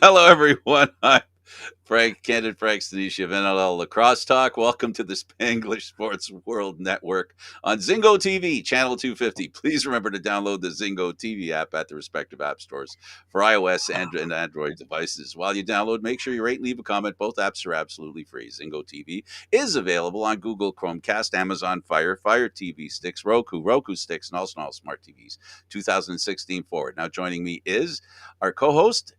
Hello, everyone. I'm Candid Stanisci of NLL Lacrosse Talk. Welcome to the Spanglish Sports World Network on Zingo TV, channel 250. Please remember to download the Zingo TV app at the respective app stores for iOS and Android devices. While you download, make sure you rate and leave a comment. Both apps are absolutely free. Zingo TV is available on Google Chromecast, Amazon Fire TV sticks, Roku sticks, and also on all smart TVs 2016 forward. Now, joining me is our co-host,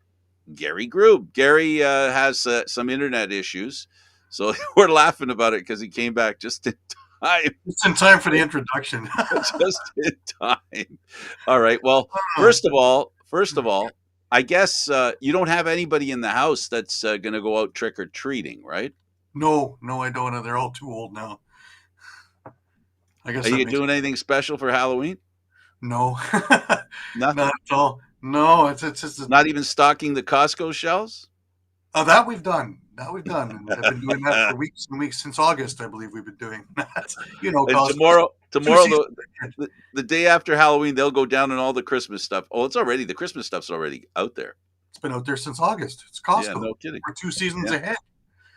Gary Groob. Gary has some internet issues, so we're laughing about it because he came back just in time. Just in time for the introduction. Just in time. All right. Well, first of all, I guess you don't have anybody in the house that's going to go out trick or treating, right? No, I don't. They're all too old now. I guess Are that you makes doing anything special for Halloween? no, Nothing. not at all. No, it's just Not even stocking the Costco shelves. that we've done. That we've done, and I've been doing that for weeks and weeks since August. I believe we've been doing that. And Costco. tomorrow, the day after Halloween, they'll go down on all the Christmas stuff. Oh, the Christmas stuff's already out there. It's been out there since August. It's Yeah, Costco. no kidding. We're 2 seasons Yeah. ahead.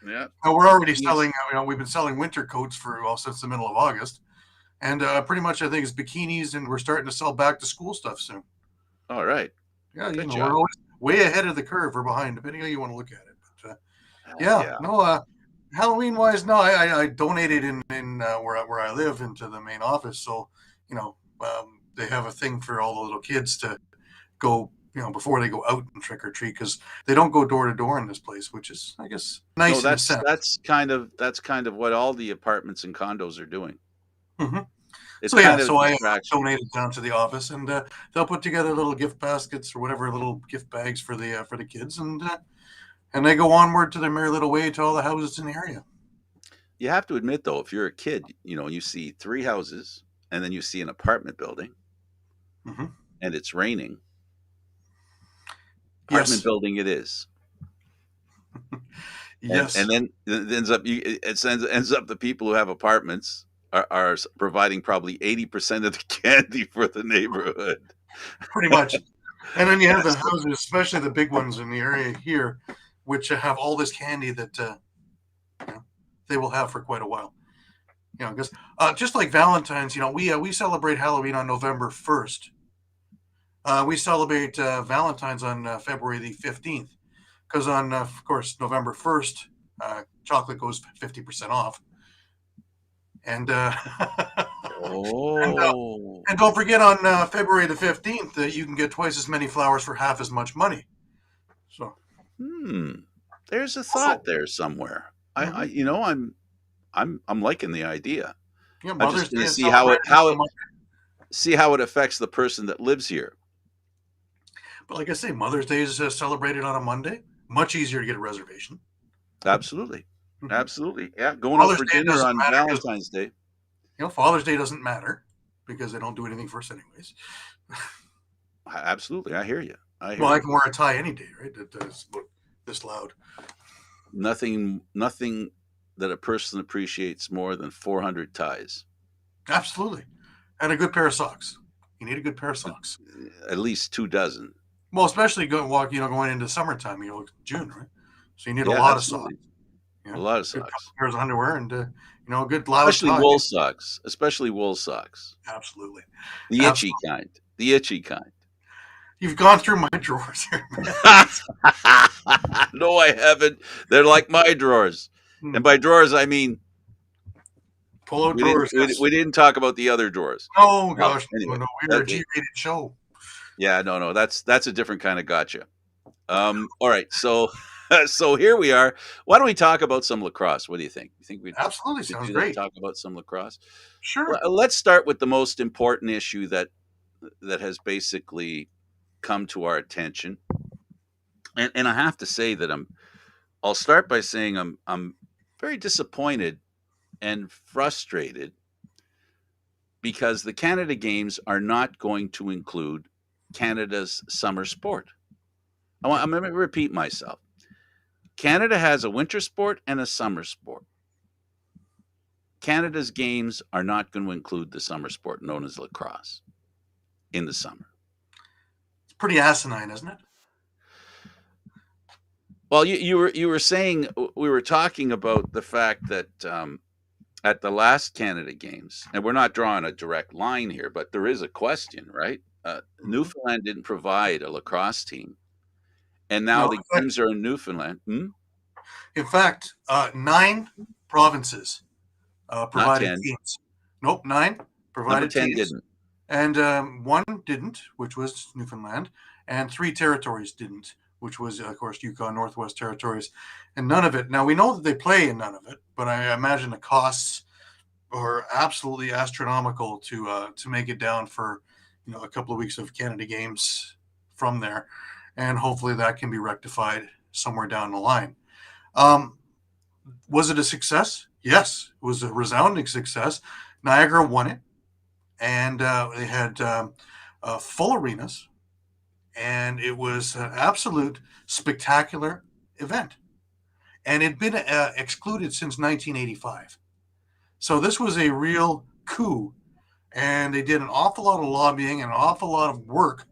Yeah. Now we're already selling. We've been selling winter coats since the middle of August, and pretty much I think it's bikinis, and we're starting to sell back to school stuff soon. All right. Yeah, Good job. we're always way ahead of the curve or behind, depending how you want to look at it. But Halloween wise, no, I donated in where I live into the main office, so they have a thing for all the little kids to go, before they go out and trick or treat, because they don't go door to door in this place, which is, I guess, nice in a sense. That's kind of what all the apartments and condos are doing. Mm-hmm. It's so I donated down to the office, and they'll put together little gift baskets or whatever, little gift bags for the kids, and they go onward to their merry little way to all the houses in the area. You have to admit, though, if you're a kid, you see 3 houses and then you see an apartment building, mm-hmm. and it's raining. Apartment building it is. Yes. And then it ends up the people who have apartments are providing probably 80% of the candy for the neighborhood. Pretty much. And then you have the houses, especially the big ones in the area here, which have all this candy that they will have for quite a while. Because just like Valentine's, we celebrate Halloween on November 1st. We celebrate Valentine's on February the 15th, because on, of course, November 1st, chocolate goes 50% off. And and don't forget, on February the 15th, you can get twice as many flowers for half as much money. So, there's a thought there somewhere. Mm-hmm. I'm liking the idea. Yeah, I'm just going to see how it affects the person that lives here. But like I say, Mother's Day is celebrated on a Monday. Much easier to get a reservation. Absolutely. Absolutely. Yeah, going out for dinner on Valentine's Day. Father's Day doesn't matter because they don't do anything for us anyways. Absolutely. I hear you. I can wear a tie any day, right? It's this loud. Nothing that a person appreciates more than 400 ties. Absolutely. And a good pair of socks. You need a good pair of socks. At least 2 dozen. Well, especially going into summertime, June, right? So you need a lot of socks. A lot of socks. Pairs of underwear and a good loud especially wool socks. Especially wool socks. Absolutely. The itchy kind. The itchy kind. You've gone through my drawers here, man. No, I haven't. They're like my drawers. And by drawers, I mean polo drawers. We didn't talk about the other drawers. Oh gosh, anyway, no, we're a G-rated show. Yeah, no, that's a different kind of gotcha. All right, so here we are. Why don't we talk about some lacrosse? What do you think? You think we'd absolutely sounds great. Talk about some lacrosse? Sure. Let's start with the most important issue that has basically come to our attention, and I have to say that I'll start by saying I'm very disappointed and frustrated because the Canada Games are not going to include Canada's summer sport. I'm going to repeat myself. Canada has a winter sport and a summer sport. Canada's games are not going to include the summer sport known as lacrosse in the summer. It's pretty asinine, isn't it? Well, you were saying we were talking about the fact that at the last Canada Games, and we're not drawing a direct line here, but there is a question, right? Mhm. Newfoundland didn't provide a lacrosse team, and now No, the games are in Newfoundland. Hmm? in fact, 9 provinces Not provided 10. teams. Nope, 9 Number provided 10 teams, didn't. and one didn't, which was Newfoundland, and 3 territories didn't, which was, of course, Yukon, Northwest Territories, and none of it. Now, we know that they play in none of it, but I imagine the costs are absolutely astronomical to make it down for a couple of weeks of Canada Games from there, and hopefully that can be rectified somewhere down the line. Um, was it a success? Yes, it was a resounding success. Niagara won it, and they had full arenas, and it was an absolute spectacular event. And it had been excluded since 1985. So this was a real coup, and they did an awful lot of lobbying and an awful lot of work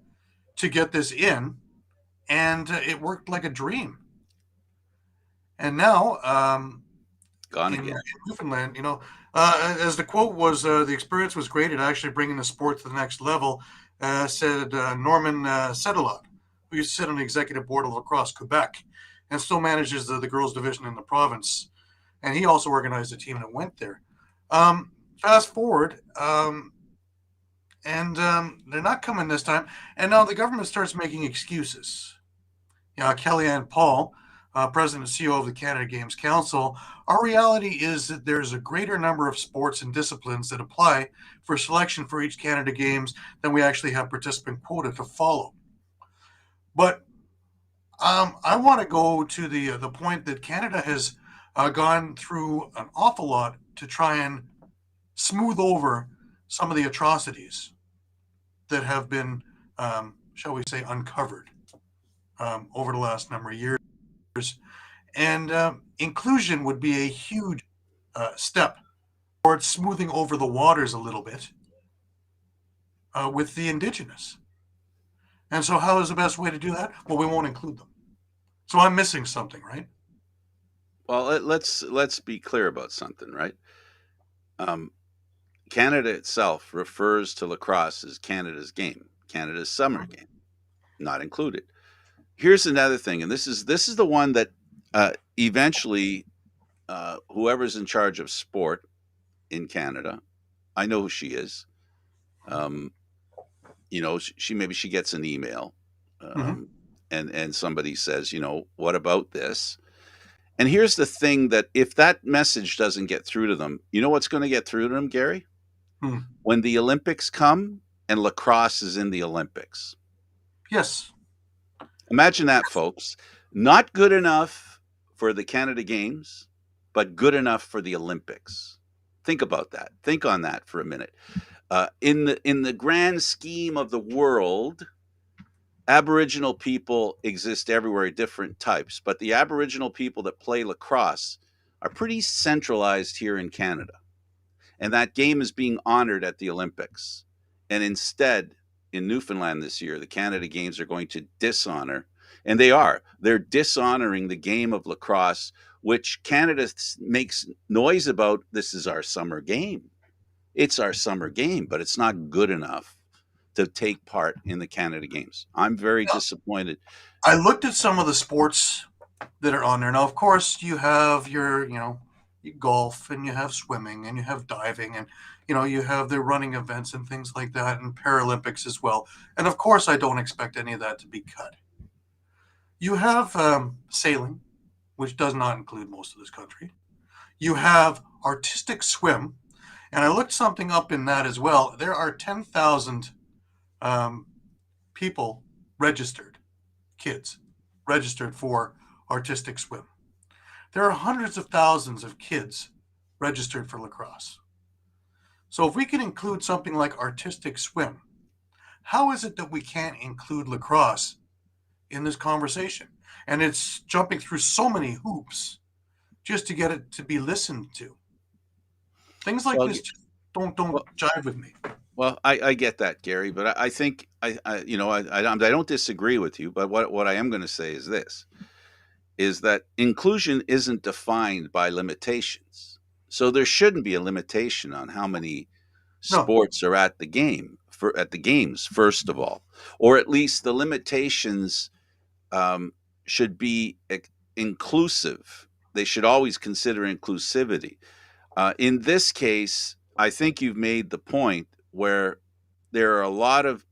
to get this in, and it worked like a dream. And now, Gone in again. Newfoundland, as the quote was, the experience was great at actually bringing the sport to the next level, said Norman Sedelot, who used to sit on the executive board of Lacrosse Quebec and still manages the girls' division in the province. And he also organized a team that went there. Fast forward, and they're not coming this time. And now the government starts making excuses. Kellyanne Paul, President and CEO of the Canada Games Council, our reality is that there's a greater number of sports and disciplines that apply for selection for each Canada Games than we actually have participant quota to follow. But I want to go to the point that Canada has gone through an awful lot to try and smooth over some of the atrocities that have been, shall we say, uncovered over the last number of years. And inclusion would be a huge step towards smoothing over the waters a little bit with the Indigenous. And so, how is the best way to do that? Well, we won't include them. So I'm missing something, right? Well, let's be clear about something, right? Um, Canada itself refers to lacrosse as Canada's game, Canada's summer game, not included. Here's another thing, and this is the one that eventually whoever's in charge of sport in Canada, I know who she is. Um, she maybe she gets an email, Mm-hmm. um, and somebody says, what about this? And here's the thing: that if that message doesn't get through to them, you know what's going to get through to them, Gary? Hmm. When the Olympics come and lacrosse is in the Olympics. Yes. Imagine that, folks. Not good enough for the Canada Games, but good enough for the Olympics. Think about that. Think on that for a minute. In the grand scheme of the world, Aboriginal people exist everywhere, different types, but the Aboriginal people that play lacrosse are pretty centralized here in Canada. And that game is being honored at the Olympics. And instead, in Newfoundland this year, the Canada Games are going to dishonor, and they're dishonoring the game of lacrosse, which Canada makes noise about. This is our summer game. It's our summer game, but it's not good enough to take part in the Canada Games. I'm very Yeah. disappointed. I looked at some of the sports that are on there. Now, of course, you have golf, and you have swimming, and you have diving, and you have the running events and things like that, and Paralympics as well. And of course, I don't expect any of that to be cut. You have sailing, which does not include most of this country. You have artistic swim, and I looked something up in that as well. There are 10,000 um, people registered, kids registered for artistic swim. There are hundreds of thousands of kids registered for lacrosse. So if we can include something like artistic swim, how is it that we can't include lacrosse in this conversation? And it's jumping through so many hoops just to get it to be listened to. Things like Well, this just don't well, jive with me. well, I get that, Gary, but I think I don't disagree with you. But what I am going to say is this: is that inclusion isn't defined by limitations. So there shouldn't be a limitation on how many No, sports are at the games, first of all, or at least the limitations should be inclusive. They should always consider inclusivity. In this case, I think you've made the point where there are a lot of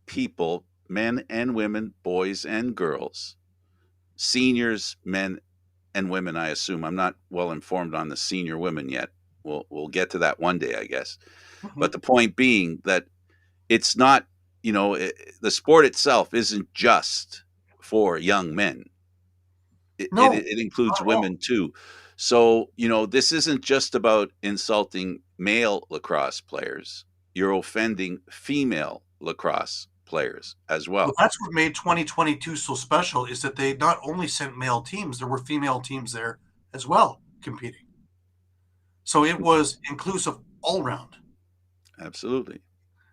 people, men and women, boys and girls, seniors, men and women, I assume. I'm not well informed on the senior women yet. We'll get to that one day, I guess. mhm. But the point being that it's not, the sport itself isn't just for young men. No, It not includes at all. women too. So, this isn't just about insulting male lacrosse players. You're offending female lacrosse players as Well, well. that's what made 2022 so special is that they not only sent male teams, there were female teams there as well competing. So it was inclusive all round. Absolutely.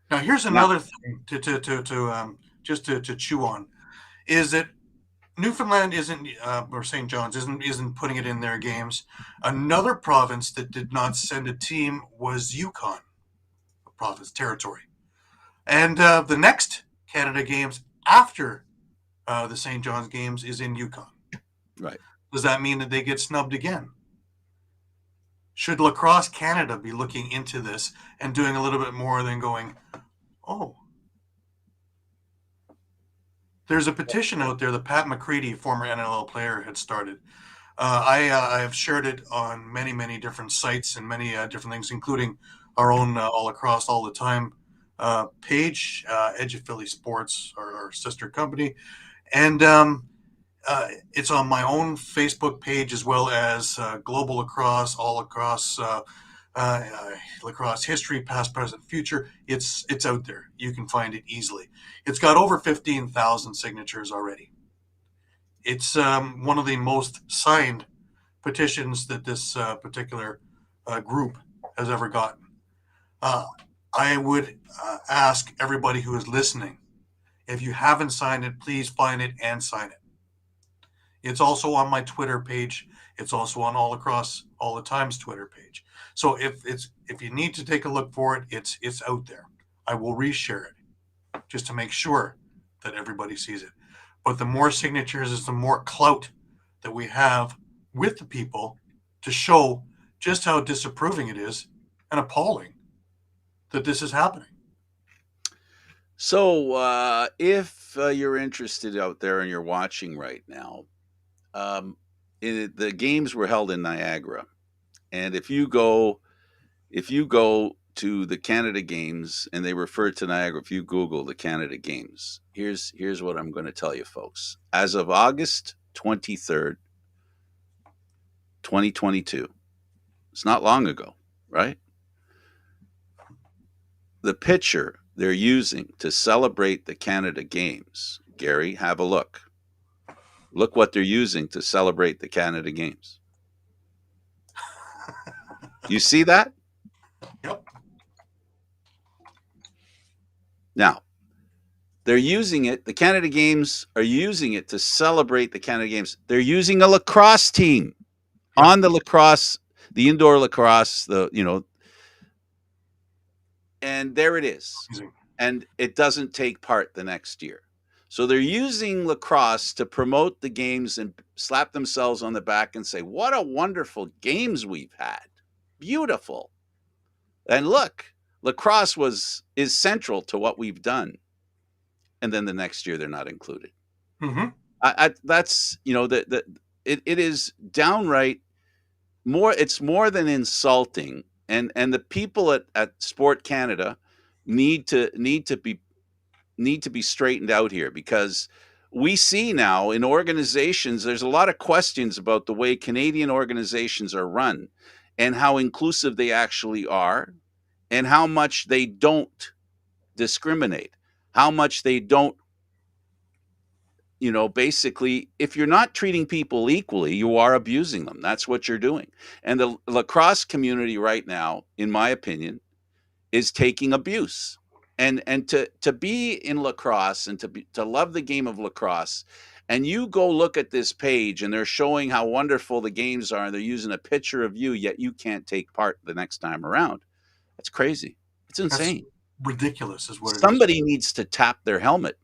Now, here's Now, another thing just to chew on is that Newfoundland isn't or St. John's isn't putting it in their games. Another province that did not send a team was Yukon province territory, and the next Canada games after the St. John's games is in Yukon. right. Does that mean that they get snubbed again? Should Lacrosse Canada be looking into this and doing a little bit more than going, oh, there's a petition out there that Pat McCready, former NLL player, had started. I have shared it on many different sites and many different things, including our own All Across All the Time page, Edge of Philly Sports, our sister company. And it's on my own Facebook page as well as Global Lacrosse, All Across Lacrosse History, Past, Present, Future. It's out there. You can find it easily. It's got over 15,000 signatures already. It's one of the most signed petitions that this particular group has ever gotten. Uh, I would ask everybody who is listening, if you haven't signed it, please find it and sign it. It's also on my Twitter page. It's also on All Across All the Times Twitter page. So if you need to take a look for it, it's out there. I will reshare it just to make sure that everybody sees it. But the more signatures is the more clout that we have with the people to show just how disapproving it is and appalling that this is happening. So, if you're interested out there and you're watching right now, um, the games were held in Niagara, and if you go to the Canada Games and they refer to Niagara, if you Google the Canada Games, here's what I'm going to tell you, folks. As of August 23rd, 2022, it's not long ago, right? The picture they're using to celebrate the Canada Games, Gary, have a look. Look what they're using to celebrate the Canada Games. You see that? Yep. Now, they're using it, the Canada Games are using it to celebrate the Canada Games. They're using a lacrosse team Yep. on the indoor lacrosse, and there it is. Amazing. And it doesn't take part the next year. So they're using lacrosse to promote the games and slap themselves on the back and say, "What a wonderful games we've had. Beautiful." And look, lacrosse is central to what we've done. And then the next year they're not included. Mm-hmm. That's that it is downright more. It's more than insulting, and the people at Sport Canada need to be straightened out here, because we see now in organizations there's a lot of questions about the way Canadian organizations are run and how inclusive they actually are and how much they don't discriminate, how much they don't, basically, if you're not treating people equally, you are abusing them. That's what you're doing. And the lacrosse community right now, in my opinion, is taking abuse. And to be in lacrosse and to love the game of lacrosse And you go look at this page and they're showing how wonderful the games are. And they're using a picture of you, yet you can't take part the next time around. That's crazy. It's That's insane. ridiculous, is what it is. Somebody needs to tap their helmet.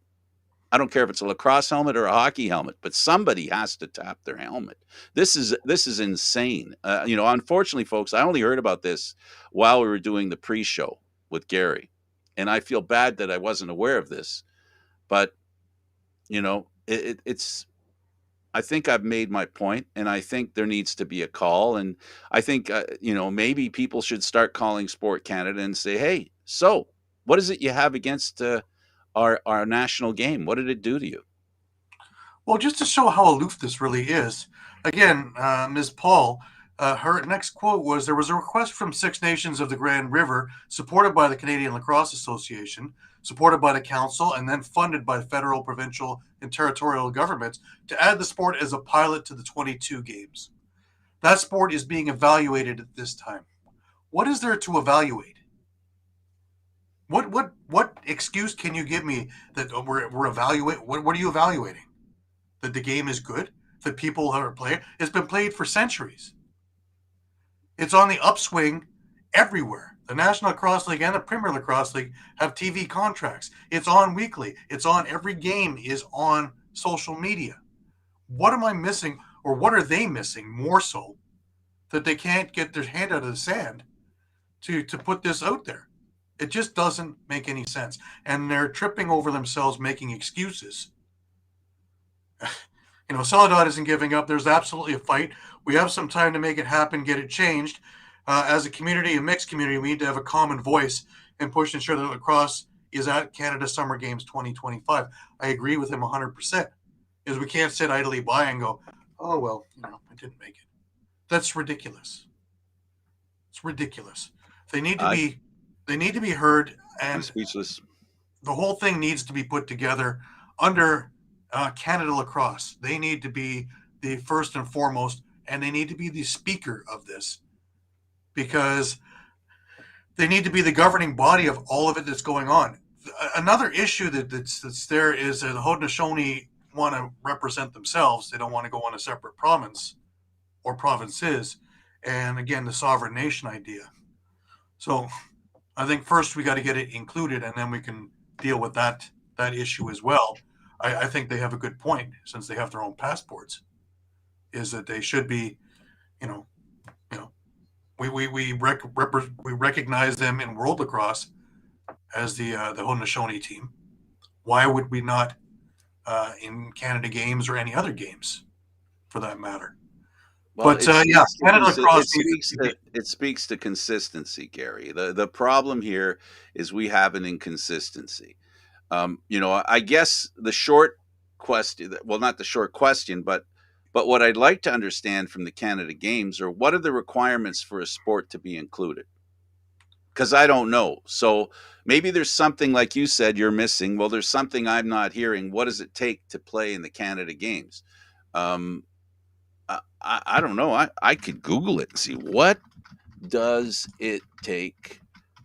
I don't care if it's a lacrosse helmet or a hockey helmet, but somebody has to tap their helmet. This is insane. Unfortunately, folks, I only heard about this while we were doing the pre-show with Gary, and I feel bad that I wasn't aware of this. But it's. I think I've made my point, and I think there needs to be a call. And I think maybe people should start calling Sport Canada and say, "Hey, so what is it you have against our national game? What did it do to you?" Well, just to show how aloof this really is, again, Ms. Paul, her next quote was, "There was a request from Six Nations of the Grand River, supported by the Canadian Lacrosse Association, supported by the Council, and then funded by federal, provincial, and territorial governments to add the sport as a pilot to the 22 games. That sport is being evaluated at this time." What is there to evaluate? What excuse can you give me that we're evaluating? What are you evaluating? That the game is good? That people are playing? It's been played for centuries. It's on the upswing everywhere. The National Lacrosse League and the Premier Lacrosse League have TV contracts. It's on weekly. It's on, every game is on social media. What am I missing, or what are they missing more so, that they can't get their hand out of the sand to put this out there? It just doesn't make any sense. And they're tripping over themselves, making excuses. Soledad isn't giving up. There's absolutely a fight. We have some time to make it happen, get it changed. As a community, a mixed community, we need to have a common voice and push to ensure that lacrosse is at Canada Summer Games 2025. I agree with him 100%. Is we can't sit idly by and go, "Oh, well, I didn't make it." That's ridiculous. It's ridiculous. They need to be heard, I'm and speechless. the whole thing needs to be put together under Canada Lacrosse. They need to be the first and foremost, and they need to be the speaker of this, because they need to be the governing body of all of it that's going on. Another issue that's there is that the Haudenosaunee want to represent themselves. They don't want to go on a separate province or provinces, and again, the sovereign nation idea. So I think first we got to get it included, and then we can deal with that issue as well. I think they have a good point, since they have their own passports, is that they should be, we recognize them in World Lacrosse as the Haudenosaunee team. Why would we not in Canada Games or any other games, for that matter? Well, But yeah, Canada Lacrosse it speaks to consistency, Gary. The problem here is we have an inconsistency. I guess the short question, well, not the short question, but what I'd like to understand from the Canada Games are, what are the requirements for a sport to be included? Because I don't know. So maybe there's something, like you said, you're missing. Well, there's something I'm not hearing. What does it take to play in the Canada Games? I don't know. I could Google it and see, what does it take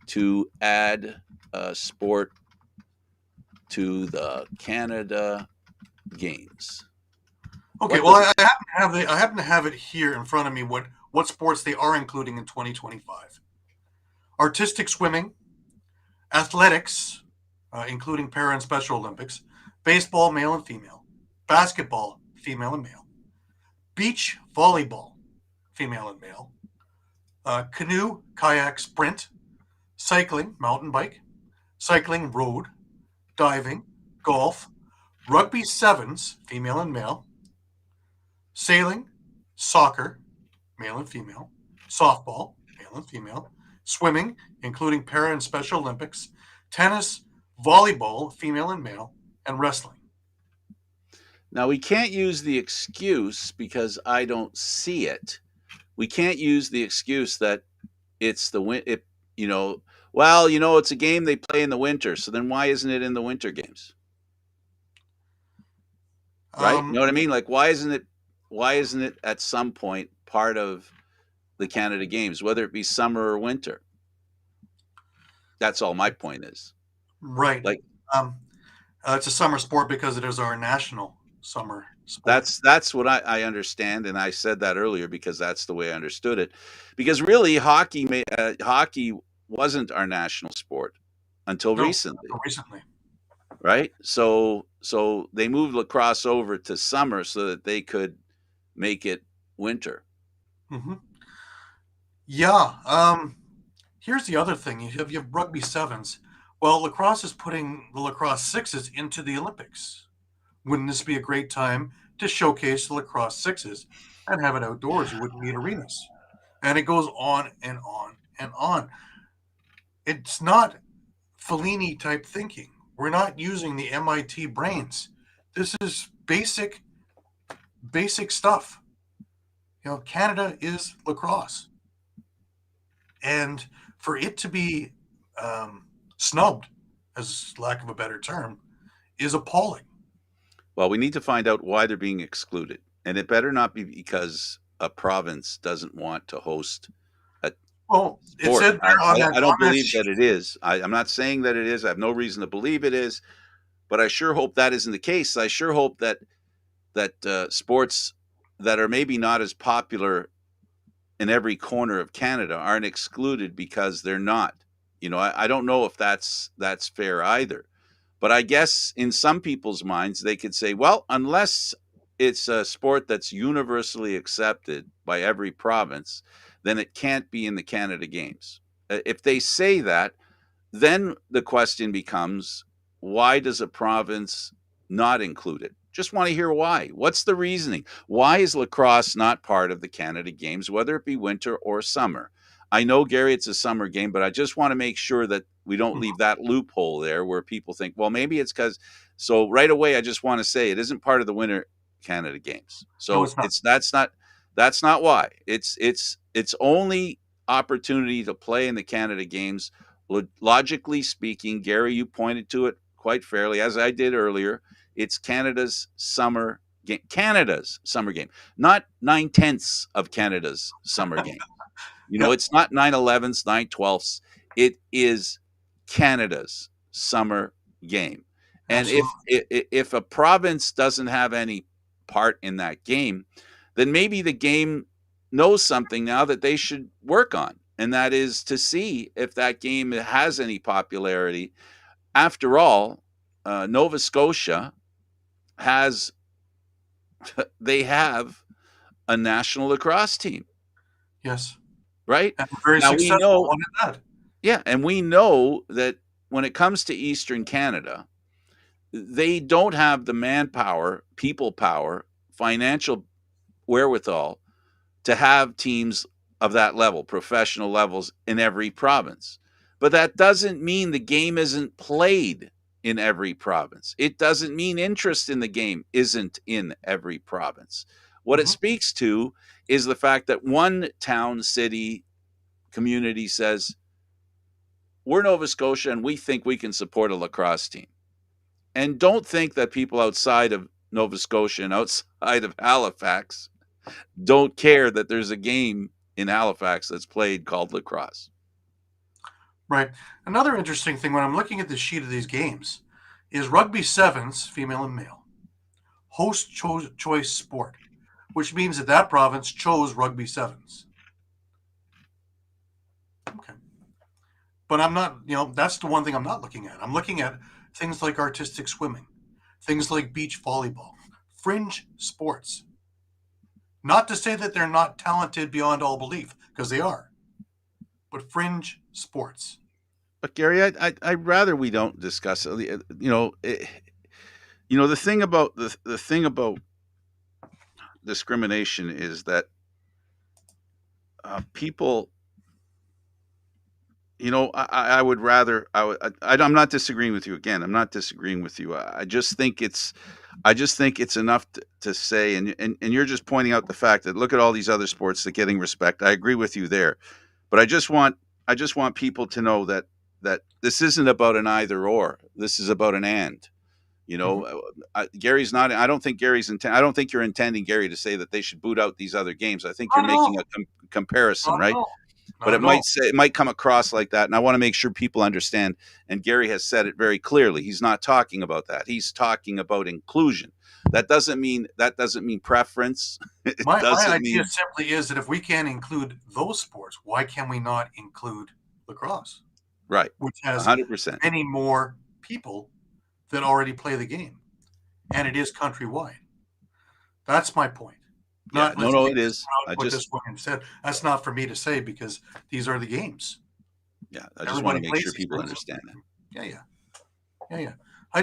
to add a sport to the Canada Games. Okay, well, I happen to have it here in front of me. What sports they are including in 2025: artistic swimming, athletics, including para and Special Olympics, baseball, male and female, basketball, female and male, beach volleyball, female and male, canoe, kayak, sprint, cycling, mountain bike, cycling, road, diving, golf, rugby sevens, female and male, sailing, soccer, male and female, softball, male and female, swimming, including para and Special Olympics, tennis, volleyball, female and male, and wrestling. Now, we can't use the excuse, because I don't see it. We can't use the excuse that it's it's a game they play in the winter. So then why isn't it in the Winter Games? Right? You know what I mean? Like, why isn't it at some point part of the Canada Games, whether it be summer or winter? That's all my point is. Right. Like, it's a summer sport because it is our national summer sport. That's what I understand, and I said that earlier because that's the way I understood it. Because really, hockey wasn't our national sport until No, recently, recently. right? So they moved lacrosse over to summer so that they could make it winter. Hmm. Yeah. Here's the other thing: you have rugby sevens. Well, lacrosse is putting the lacrosse sixes into the Olympics. Wouldn't this be a great time to showcase the lacrosse sixes and have it outdoors? You wouldn't need arenas. And it goes on and on and on. It's not Fellini type thinking. We're not using the MIT brains. This is basic stuff. Canada is lacrosse. And for it to be snubbed, as lack of a better term, is appalling. Well, we need to find out why they're being excluded, and it better not be because a province doesn't want to host a Well, it sport. said there on I don't that believe that sheet. it is. I'm not saying that it is. I have no reason to believe it is, but I sure hope that isn't the case. I sure hope that sports that are maybe not as popular in every corner of Canada aren't excluded because they're not. I don't know if that's fair either. But I guess in some people's minds, they could say, well, unless it's a sport that's universally accepted by every province, then it can't be in the Canada Games. If they say that, then the question becomes, why does a province not include it? Just want to hear why. What's the reasoning? Why is lacrosse not part of the Canada Games, whether it be winter or summer? I know, Gary, it's a summer game, but I just want to make sure that we don't leave that loophole there where people think, well, maybe it's because. So right away, I just want to say it isn't part of the Winter Canada Games. No, So it's not. that's not why. It's only opportunity to play in the Canada Games. Logically speaking, Gary, you pointed to it quite fairly, as I did earlier. It's Canada's summer game. Canada's summer game, not 9/10 of Canada's summer game. Yep, It's not 9/11s, 9/12s. It is Canada's summer game. And absolutely. if a province doesn't have any part in that game, then maybe the game knows something now that they should work on. And that is to see if that game has any popularity. After all, Nova Scotia has they have a national lacrosse team, Yes, right? and very Now we successful know, one at that. yeah, and we know that when it comes to Eastern Canada, they don't have the manpower, people power, financial wherewithal to have teams of that level, professional levels in every province. But that doesn't mean the game isn't played in every province. It doesn't mean interest in the game isn't in every province. What it Hmm. speaks to is the fact that one town, city, community says, we're Nova Scotia and we think we can support a lacrosse team. And don't think that people outside of Nova Scotia and outside of Halifax don't care that there's a game in Halifax that's played called lacrosse. Right. Another interesting thing when I'm looking at the sheet of these games is rugby sevens, female and male, host choice sport, which means that province chose rugby sevens. Okay. But I'm not, that's the one thing I'm not looking at. I'm looking at things like artistic swimming, things like beach volleyball, fringe sports. Not to say that they're not talented beyond all belief, because they are, but fringe sports. But Gary, I'd rather we don't discuss it. The thing about discrimination is that people. I would rather. I'm not disagreeing with you again. I'm not disagreeing with you. I just think it's enough to say, and you're just pointing out the fact that look at all these other sports that getting respect. I agree with you there, but I just want people to know that this isn't about an either or. This is about an and. Mm-hmm. Gary's not. I don't think Gary's intent. I don't think you're intending, Gary, to say that they should boot out these other games. I think you're Not at making all. a comparison, Not at right? all. But Not it at might all. say it might come across like that, and I want to make sure people understand. And Gary has said it very clearly. He's not talking about that. He's talking about inclusion. That doesn't mean preference. It My doesn't idea mean simply is that if we can't include those sports, why can we not include lacrosse, right. which has 100%. many more people that already play the game, and it is countrywide. That's my point. Yeah. Not No, let's no, take it this is. one out and put this one instead. That's not for me to say because these are the games. I just want Everybody to make plays sure these people things. understand that. Yeah. I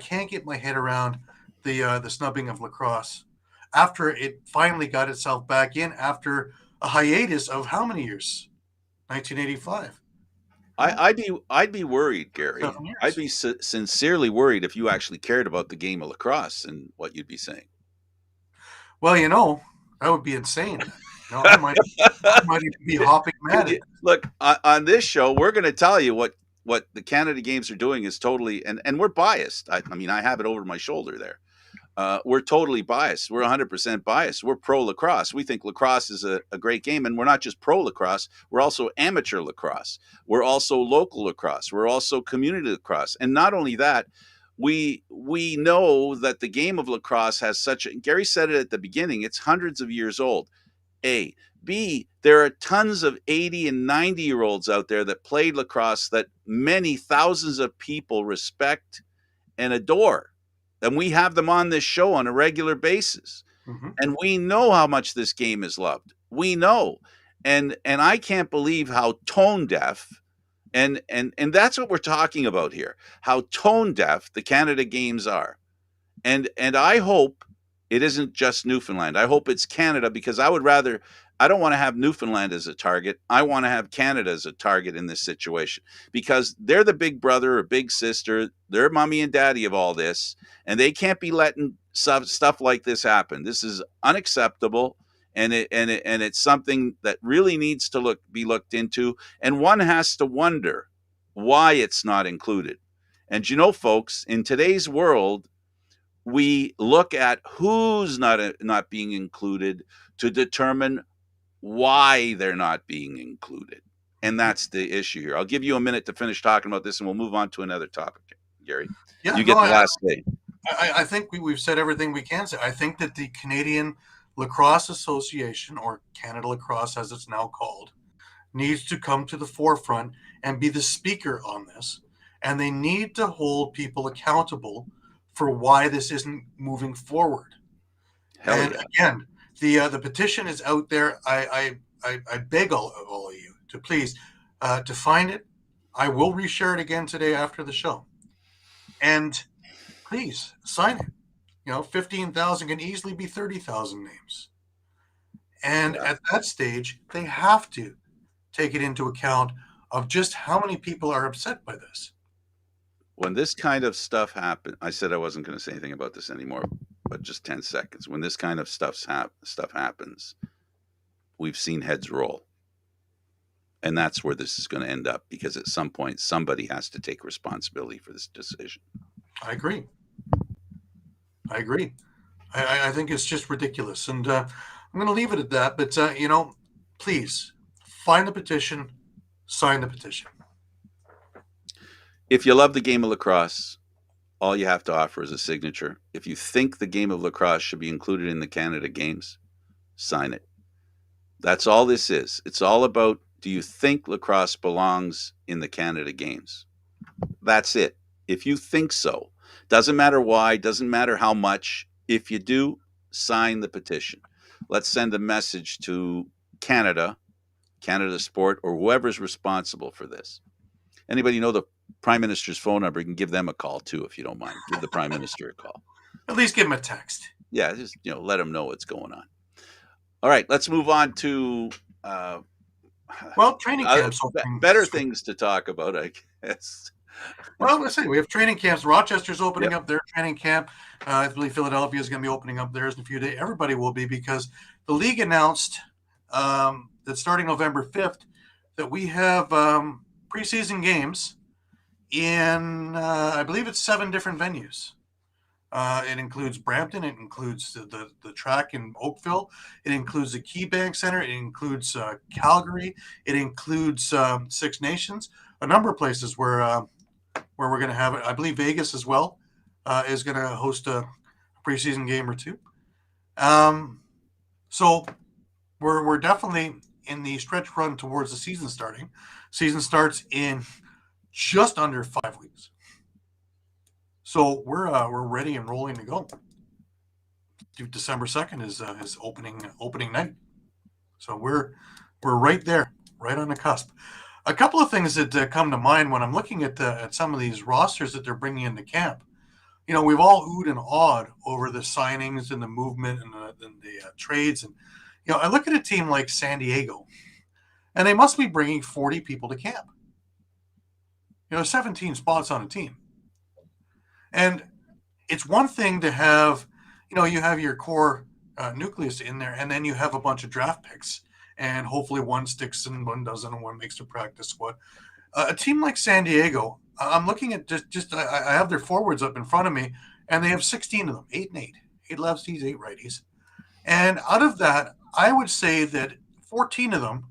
can't get my head around the snubbing of lacrosse after it finally got itself back in after a hiatus of how many years? 1985. I'd be worried, Gary. 7 years. I'd be sincerely worried if you actually cared about the game of lacrosse and what you'd be saying. Well, that would be insane. I might even be hopping mad at this. Look, on this show, we're going to tell you what the Canada Games are doing is totally, and we're biased. I mean, I have it over my shoulder there. We're totally biased. We're 100% biased. We're pro lacrosse. We think lacrosse is a great game, and we're not just pro lacrosse. We're also amateur lacrosse. We're also local lacrosse. We're also community lacrosse, and not only that, we know that the game of lacrosse has such. Gary said it at the beginning. It's hundreds of years old. A. B. There are tons of 80 and 90-year-olds out there that played lacrosse that many thousands of people respect and adore. And we have them on this show on a regular basis. Mm-hmm. And we know how much this game is loved. We know. And I can't believe how tone deaf and that's what we're talking about here. How tone deaf the Canada Games are. And I hope it isn't just Newfoundland. I hope it's Canada because I don't want to have Newfoundland as a target. I want to have Canada as a target in this situation because they're the big brother or big sister. They're mommy and daddy of all this, and they can't be letting stuff like this happen. This is unacceptable, and it's something that really needs to be looked into, and one has to wonder why it's not included. And folks, in today's world, we look at who's not being included to determine why they're not being included. And that's the issue here. I'll give you a minute to finish talking about this and we'll move on to another topic, Gary. Yeah, you get the last say. I think we've said everything we can say. I think that the Canadian Lacrosse Association, or Canada Lacrosse as it's now called, needs to come to the forefront and be the speaker on this. And they need to hold people accountable for why this isn't moving forward. Hell and yeah. Again, the petition is out there. I beg all of you to please to find it. I will reshare it again today after the show. And please sign it. 15,000 can easily be 30,000 names. And at that stage, they have to take it into account of just how many people are upset by this. When this kind of stuff happens, I said I wasn't going to say anything about this anymore, but just 10 seconds. When this kind of stuff happens, we've seen heads roll. And that's where this is going to end up because at some point, somebody has to take responsibility for this decision. I agree. I think it's just ridiculous. And I'm going to leave it at that. But, please find the petition, sign the petition. If you love the game of lacrosse, all you have to offer is a signature. If you think the game of lacrosse should be included in the Canada Games, sign it. That's all this is. It's all about, do you think lacrosse belongs in the Canada Games? That's it. If you think so, doesn't matter why, doesn't matter how much. If you do, sign the petition. Let's send a message to Canada Sport, or whoever's responsible for this. Anybody know the Prime Minister's phone number? You can give them a call too, if you don't mind. Give the Prime Minister a call. At least give him a text. Yeah, just let them know what's going on. All right, let's move on to training camps. Better things to talk about, I guess. Well, let's see. We have training camps. Rochester's opening up their training camp. I believe Philadelphia is going to be opening up theirs in a few days. Everybody will be, because the league announced that starting November 5th that we have preseason games in, I believe it's 7 different venues. It includes Brampton. It includes the track in Oakville. It includes the KeyBank Center. It includes Calgary. It includes Six Nations. A number of places where we're going to have it. I believe Vegas as well is going to host a preseason game or two. So we're definitely in the stretch run towards the season starting. Season starts in just under 5 weeks. So we're ready and rolling to go. December 2nd is opening night. So we're right there, right on the cusp. A couple of things that come to mind when I'm looking at some of these rosters that they're bringing into camp. We've all oohed and awed over the signings and the movement and the trades. And, I look at a team like San Diego, and they must be bringing 40 people to camp. 17 spots on a team. And it's one thing to have, you have your core nucleus in there, and then you have a bunch of draft picks. And hopefully one sticks and one doesn't, and one makes the practice squad. A team like San Diego, I'm looking at I have their forwards up in front of me, and they have 16 of them, 8 and 8, 8 lefties, 8 righties. And out of that, I would say that 14 of them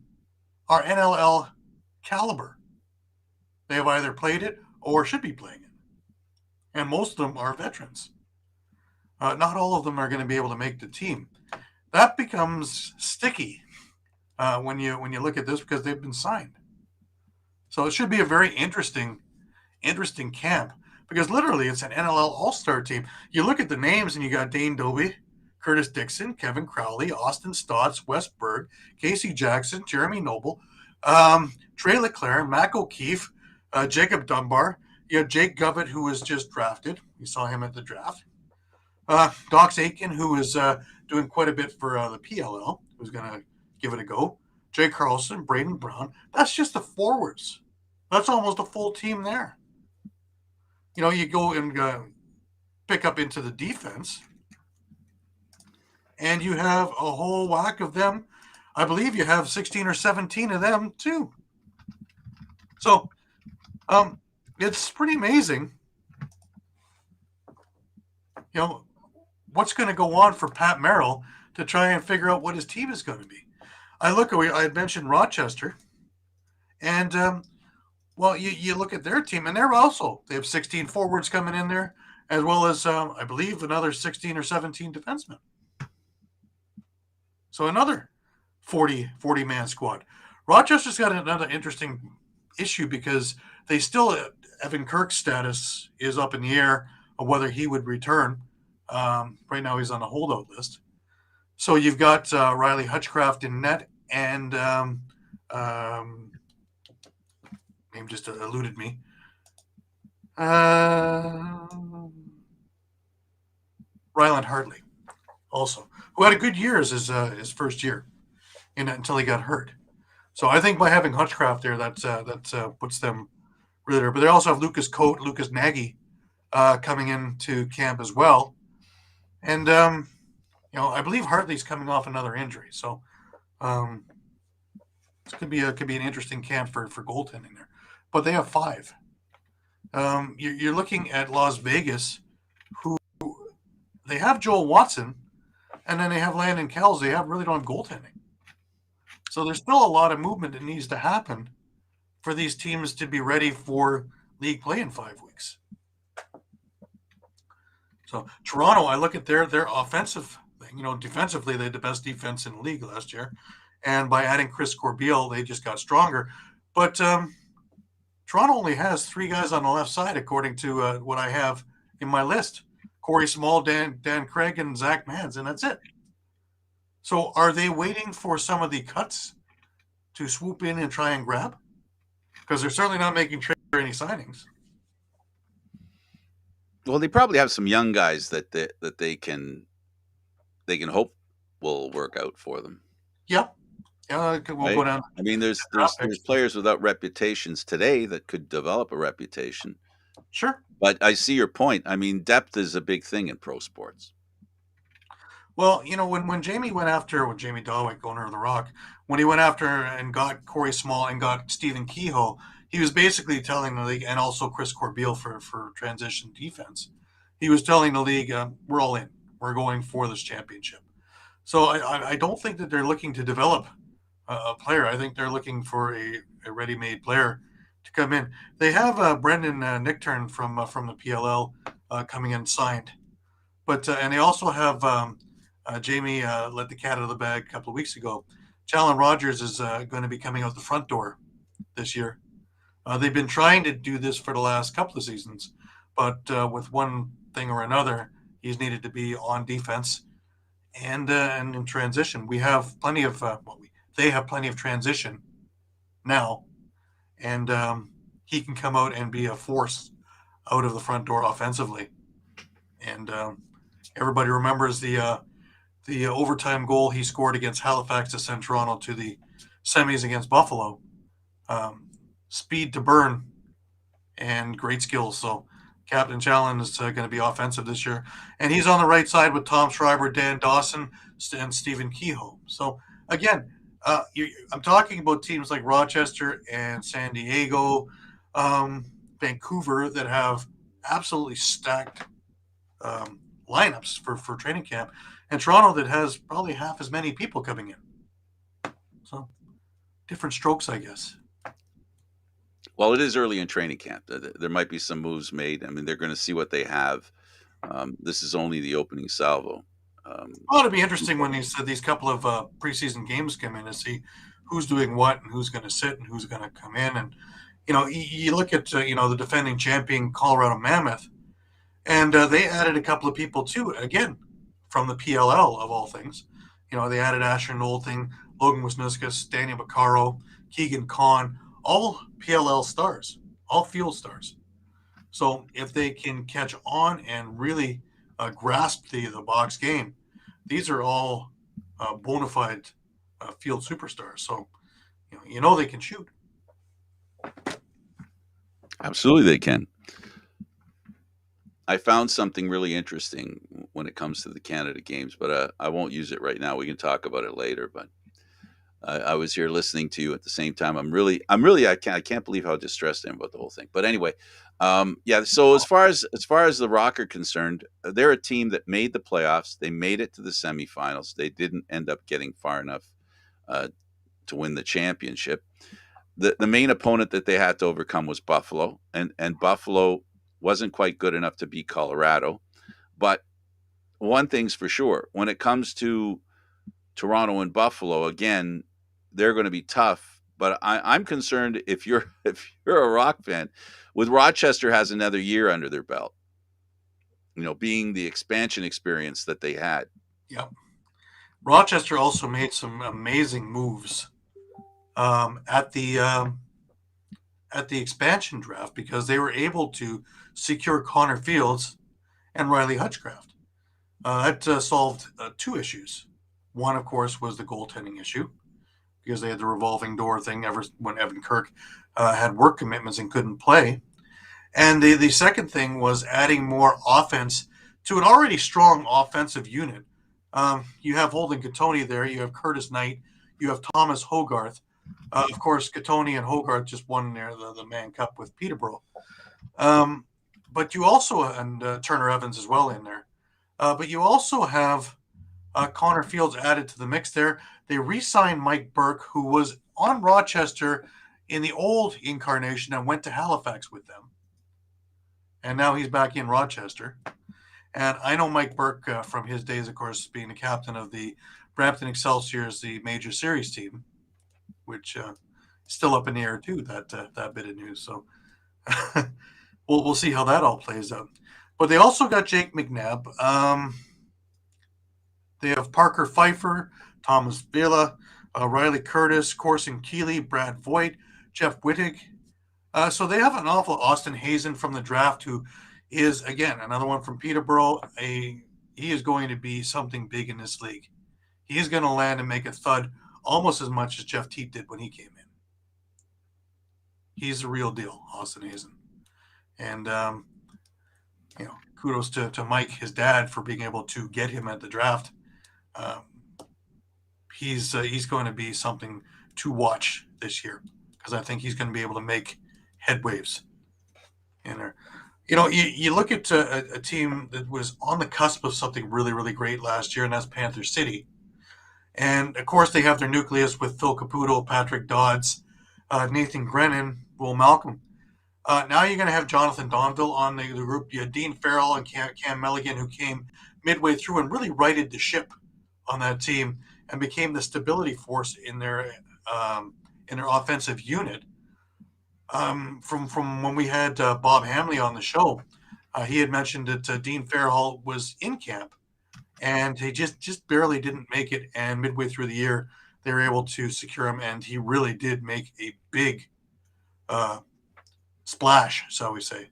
are NLL caliber. They have either played it or should be playing it. And most of them are veterans. Not all of them are going to be able to make the team. That becomes sticky when you look at this because they've been signed. So it should be a very interesting camp because literally it's an NLL All-Star team. You look at the names and you got Dane Doby, Curtis Dixon, Kevin Crowley, Austin Stotts, Wes Berg, Casey Jackson, Jeremy Noble, Trey Leclerc, Mac O'Keefe, Jacob Dunbar. You have Jake Govett, who was just drafted. We saw him at the draft. Dox Aiken, who is doing quite a bit for the PLL, who's going to give it a go. Jay Carlson, Braden Brown. That's just the forwards. That's almost a full team there. You go and pick up into the defense, and you have a whole whack of them. I believe you have 16 or 17 of them, too. So it's pretty amazing, what's going to go on for Pat Merrill to try and figure out what his team is going to be. I had mentioned Rochester, and you look at their team, and they have 16 forwards coming in there, as well as I believe another 16 or 17 defensemen. So another 40-man squad. Rochester's got another interesting issue because they still Evan Kirk's status is up in the air of whether he would return. Right now he's on a holdout list. So you've got Riley Hutchcraft in net, and name just eluded me. Ryland Hartley, also, who had a good year as his first year, until he got hurt. So I think by having Hutchcraft there, that puts them really there. But they also have Lucas Coate, Lucas Nagy coming into camp as well, and I believe Hartley's coming off another injury. So this could be an interesting camp for goaltending there. But they have 5. You're looking at Las Vegas, who they have Joel Watson, and then they have Landon Kells. They really don't have goaltending. So there's still a lot of movement that needs to happen for these teams to be ready for league play in 5 weeks. So Toronto, I look at their offensive thing. Defensively, they had the best defense in the league last year. And by adding Chris Corbeil, they just got stronger. But Toronto only has 3 guys on the left side, according to what I have in my list. Corey Small, Dan Craig, and Zach Mans, and that's it. So are they waiting for some of the cuts to swoop in and try and grab? Because they're certainly not making trade or any signings. Well, they probably have some young guys that they can hope will work out for them. Yep. We'll go down. I mean, there's players without reputations today that could develop a reputation. Sure. But I see your point. I mean, depth is a big thing in pro sports. Well, when Jamie Dawick, owner of the Rock, when he went after and got Corey Small and got Stephen Kehoe, he was basically telling the league, and also Chris Corbeil for transition defense, he was telling the league, we're all in. We're going for this championship. So I don't think that they're looking to develop a player. I think they're looking for a ready-made player to come in. They have Brendan Nichtern from the PLL coming in signed. But and they also have Jamie let the cat out of the bag a couple of weeks ago. Challen Rogers is going to be coming out the front door this year. They've been trying to do this for the last couple of seasons, but with one thing or another, he's needed to be on defense and in transition. We have plenty of they have plenty of transition now, and he can come out and be a force out of the front door offensively. And everybody remembers the overtime goal he scored against Halifax to send Toronto to the semis against Buffalo. Speed to burn and great skills. So Captain Challen is going to be offensive this year. And he's on the right side with Tom Schreiber, Dan Dawson, and Stephen Kehoe. So again, I'm talking about teams like Rochester and San Diego, Vancouver that have absolutely stacked lineups for training camp, and Toronto that has probably half as many people coming in. So different strokes, I guess. Well, it is early in training camp. There might be some moves made. I mean, they're going to see what they have. This is only the opening salvo. Well, it'll be interesting when these couple of preseason games come in to see who's doing what and who's going to sit and who's going to come in. And you look at the defending champion Colorado Mammoth, and they added a couple of people too. Again, from the PLL of all things, they added Asher Nolting, Logan Wisniewski, Daniel Baccaro, Keegan Kahn, all PLL stars, all field stars. So if they can catch on and really grasp the box game, these are all bona fide field superstars. So they can shoot. Absolutely, they can. I found something really interesting when it comes to the Canada games, but I won't use it right now. We can talk about it later. But I was here listening to you at the same time. I can't believe how distressed I am about the whole thing. But anyway, yeah. So as far as the Rock are concerned, they're a team that made the playoffs. They made it to the semifinals. They didn't end up getting far enough to win the championship. The main opponent that they had to overcome was Buffalo, and Buffalo wasn't quite good enough to beat Colorado. But one thing's for sure: when it comes to Toronto and Buffalo, again, they're going to be tough. But I'm concerned if you're a Rock fan, with Rochester has another year under their belt. Being the expansion experience that they had. Yep. Rochester also made some amazing moves at the expansion draft because they were able to secure Connor Fields and Riley Hutchcraft. That solved two issues. One, of course, was the goaltending issue because they had the revolving door thing ever when Evan Kirk had work commitments and couldn't play. And the second thing was adding more offense to an already strong offensive unit. You have Holden Cattoni there. You have Curtis Knight. You have Thomas Hogarth. Of course, Cattoni and Hogarth just won the Mann Cup with Peterborough. But you also, and Turner Evans as well in there. But you also have Connor Fields added to the mix there. They re-signed Mike Burke, who was on Rochester in the old incarnation and went to Halifax with them. And now he's back in Rochester. And I know Mike Burke from his days, of course, being the captain of the Brampton Excelsiors, the major series team, which is still up in the air too, that bit of news. So we'll see how that all plays out. But they also got Jake McNabb. They have Parker Pfeiffer, Thomas Villa, Riley Curtis, Corson Keeley, Brad Voigt, Jeff Wittig. So they have an awful Austin Hazen from the draft, who is, again, another one from Peterborough. He is going to be something big in this league. He is going to land and make a thud almost as much as Jeff Teat did when he came in. He's the real deal, Austin Hazen. And, kudos to Mike, his dad, for being able to get him at the draft. He's going to be something to watch this year because I think he's going to be able to make head waves in there. You look at a team that was on the cusp of something really, really great last year, and that's Panther City. And, of course, they have their nucleus with Phil Caputo, Patrick Dodds, Nathan Grennan, Will Malcolm. Now you're going to have Jonathan Donville on the group. You had Dean Farrell and Cam Milligan, who came midway through and really righted the ship on that team and became the stability force in their offensive unit. From when we had Bob Hamley on the show, he had mentioned that Dean Fairhall was in camp, and he just barely didn't make it. And midway through the year, they were able to secure him, and he really did make a big splash, shall we say.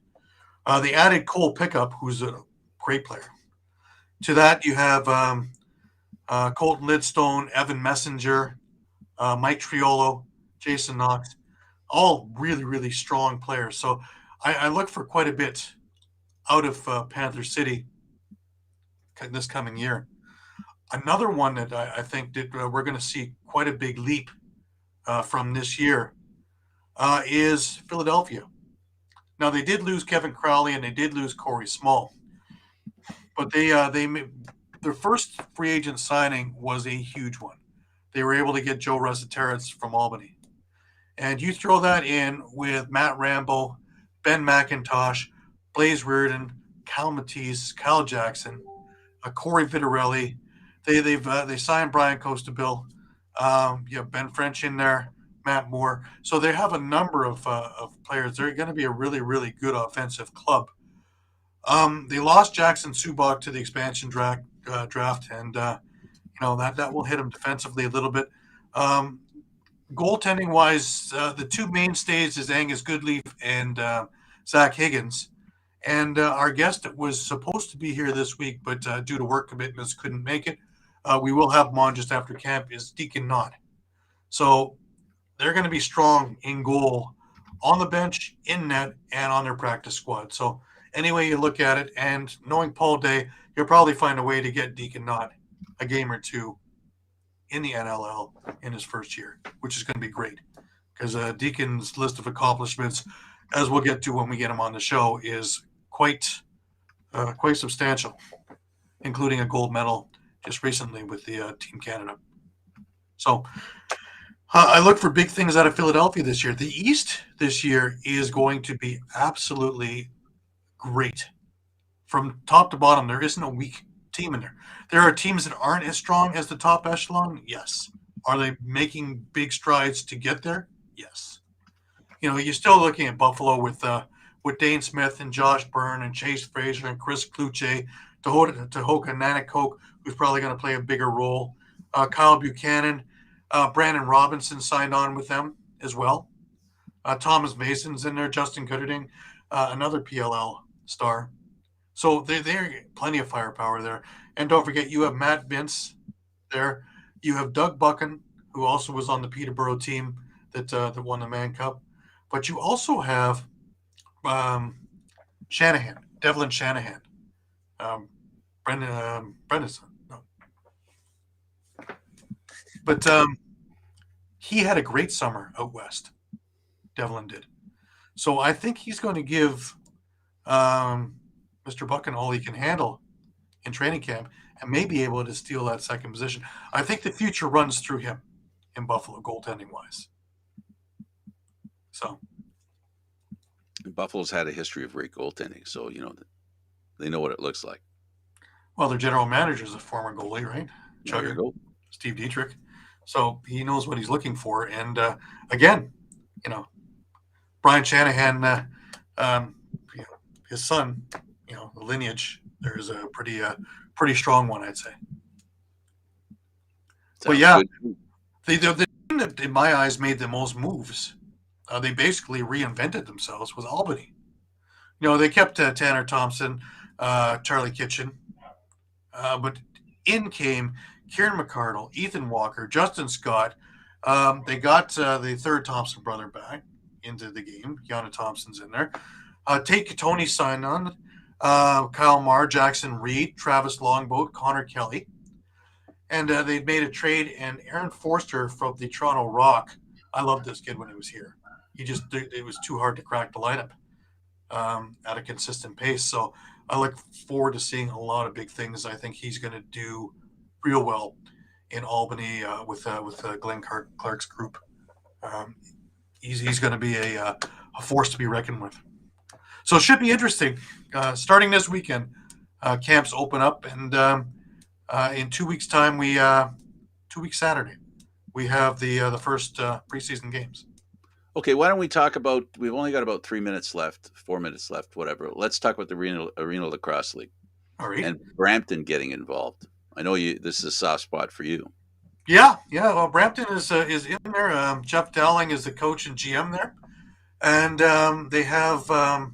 They added Cole Pickup, who's a great player. To that, you have Colton Lidstone, Evan Messenger, Mike Triolo, Jason Knox, all really, really strong players. So I look for quite a bit out of Panther City this coming year. Another one that I think that we're going to see quite a big leap from this year is Philadelphia. Now, they did lose Kevin Crowley and they did lose Corey Small, but their first free agent signing was a huge one. They were able to get Joe Resetarits from Albany. And you throw that in with Matt Rambo, Ben McIntosh, Blaze Reardon, Cal Matisse, Kyle Jackson, Corey Vitarelli. They signed Brian Costabile. You have Ben French in there, Matt Moore. So they have a number of players. They're going to be a really, really good offensive club. They lost Jackson Subak to the expansion draft, and that will hit them defensively a little bit. Goaltending wise, the two mainstays is Angus Goodleaf and Zach Higgins. And our guest that was supposed to be here this week, but due to work commitments, couldn't make it. We will have him on just after camp, is Deacan Knott. So they're going to be strong in goal, on the bench, in net, and on their practice squad. So any way you look at it, and knowing Paul Day, he'll probably find a way to get Deacan Knott a game or two in the NLL in his first year, which is going to be great because Deacon's list of accomplishments, as we'll get to when we get him on the show, is quite substantial, including a gold medal just recently with the Team Canada. So I look for big things out of Philadelphia this year. The East this year is going to be absolutely great. From top to bottom, there isn't a weak team in there. There are teams that aren't as strong as the top echelon. Yes. Are they making big strides to get there? Yes. You're still looking at Buffalo with Dane Smith and Josh Byrne and Chase Fraser and Chris Kluche, Tahoka Nanakok, who's probably going to play a bigger role. Kyle Buchanan, Brandon Robinson signed on with them as well. Thomas Mason's in there, Justin Gooderding, another PLL star. So they're plenty of firepower there. And don't forget, you have Matt Vince there. You have Doug Buchan, who also was on the Peterborough team that won the Mann Cup. But you also have Shanahan, Devlin Shanahan. Brendanson. No. But he had a great summer out west. Devlin did. So I think he's going to give Mr. Buchan all he can handle in training camp and may be able to steal that second position. I think the future runs through him in Buffalo, goaltending wise. So Buffalo's had a history of great goaltending, so they know what it looks like. Well, their general manager is a former goalie, right? There you go. Steve Dietrich. So he knows what he's looking for. And again, Brian Shanahan, his son, the lineage, there is a pretty strong one, I'd say. But yeah, the team that, in my eyes, made the most moves, they basically reinvented themselves, was Albany. They kept Tanner Thompson, Charlie Kitchen, but in came Kieran McCardle, Ethan Walker, Justin Scott. They got the third Thompson brother back into the game. Yana Thompson's in there. Tate Katoni signed on. Kyle Marr, Jackson Reed, Travis Longboat, Connor Kelly. And they made a trade, and Aaron Forster from the Toronto Rock. I loved this kid when he was here. It was too hard to crack the lineup at a consistent pace. So I look forward to seeing a lot of big things. I think he's going to do real well in Albany with Glenn Clark's group. He's going to be a force to be reckoned with. So it should be interesting. Starting this weekend, camps open up, and in 2 weeks' time, 2 weeks Saturday, we have the first preseason games. Okay, why don't we talk about? We've only got about 3 minutes left, 4 minutes left, whatever. Let's talk about the Arena Lacrosse League All right. and Brampton getting involved. I know you. This is a soft spot for you. Yeah. Well, Brampton is in there. Jeff Dowling is the coach and GM there, and they have Todd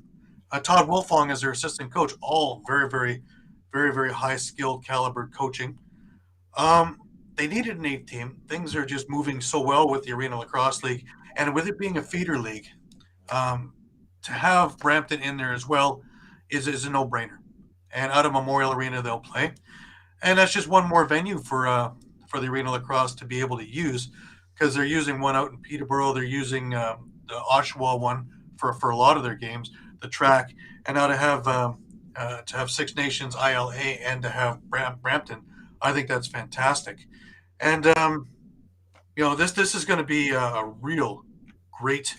Wolfong as their assistant coach. All very high skilled caliber coaching. Um, they needed an eighth team. Things are just moving so well with the Arena Lacrosse League, and with it being a feeder league, um, to have Brampton in there as well is a no brainer. And out of Memorial Arena, they'll play, and that's just one more venue for the Arena Lacrosse to be able to use, because they're using one out in Peterborough. They're using the Oshawa one for a lot of their games, the track, and now to have Six Nations ILA and to have Brampton. I think that's fantastic, and this is going to be a real great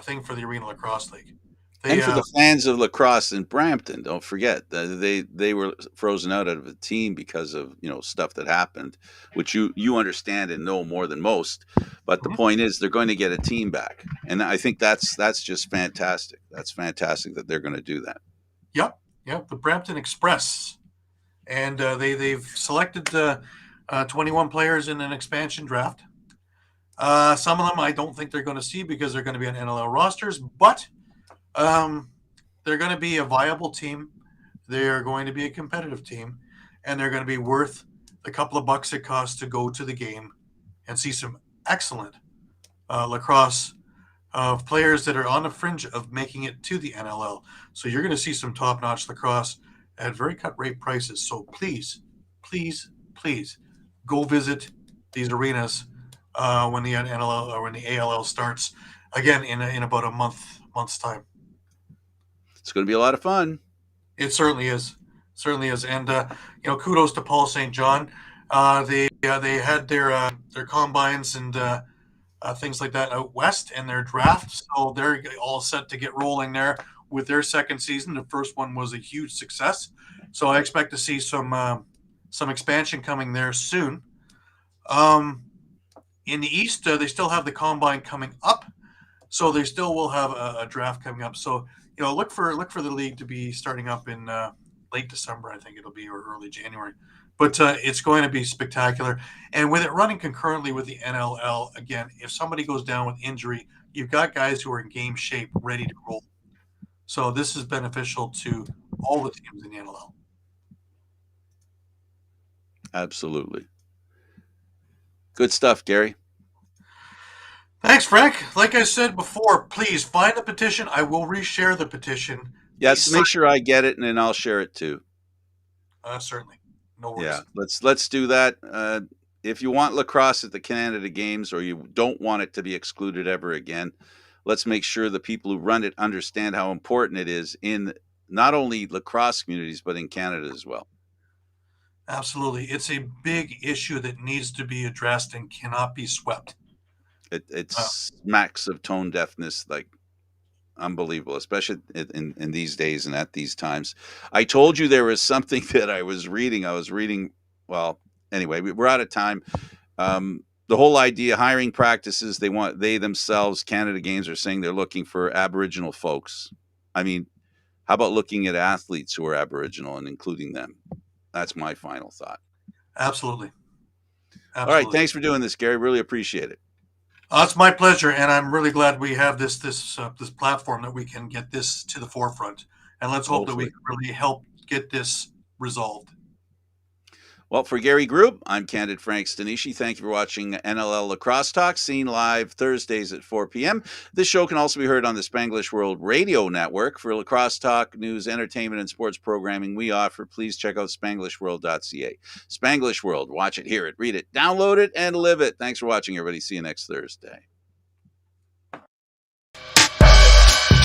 thing for the Arena Lacrosse League. And They for the fans of lacrosse in Brampton, don't forget they were frozen out of a team because of stuff that happened, which you understand and know more than most. But the point is, they're going to get a team back, and I think that's just fantastic. That's fantastic that they're going to do that. Yep, the Brampton Express, and they've selected 21 players in an expansion draft. Some of them I don't think they're going to see because they're going to be on NLL rosters, but they're going to be a viable team. They're going to be a competitive team, and they're going to be worth the couple of bucks it costs to go to the game and see some excellent lacrosse of players that are on the fringe of making it to the NLL. So you're going to see some top-notch lacrosse at very cut-rate prices. So please, please, please go visit these arenas when the NLL or when the ALL starts again in about a month's time. It's going to be a lot of fun. It certainly is, and kudos to Paul St. John. They had their combines and things like that out west and their draft, so they're all set to get rolling there with their second season. The first one was a huge success, so I expect to see some expansion coming there soon. In the East, they still have the combine coming up, so they still will have a draft coming up. So look for the league to be starting up in late December, I think it'll be, or early January. But it's going to be spectacular. And with it running concurrently with the NLL, again, if somebody goes down with injury, you've got guys who are in game shape, ready to roll. So this is beneficial to all the teams in the NLL. Absolutely. Good stuff, Gary. Thanks, Frank. Like I said before, please find the petition. I will reshare the petition. Yes, make sure I get it, and then I'll share it too. Certainly. No worries. Yeah, let's do that. If you want lacrosse at the Canada Games, or you don't want it to be excluded ever again, let's make sure the people who run it understand how important it is in not only lacrosse communities, but in Canada as well. Absolutely. It's a big issue that needs to be addressed and cannot be swept. It smacks of tone deafness, like unbelievable, especially in these days and at these times. I told you there was something that I was reading. Well, anyway, we're out of time. The whole idea, hiring practices, they themselves, Canada Games, are saying they're looking for Aboriginal folks. I mean, how about looking at athletes who are Aboriginal and including them? That's my final thought. Absolutely. All right. Thanks for doing this, Gary. Really appreciate it. It's my pleasure, and I'm really glad we have this platform that we can get this to the forefront. And let's hope that we can really help get this resolved. Well, for Gary Groob, I'm Candid Frank Stanisci. Thank you for watching NLL Lacrosse Talk, seen live Thursdays at 4 p.m. This show can also be heard on the Spanglish World Radio Network. For lacrosse talk, news, entertainment, and sports programming we offer, please check out spanglishworld.ca. Spanglish World. Watch it, hear it, read it, download it, and live it. Thanks for watching, everybody. See you next Thursday.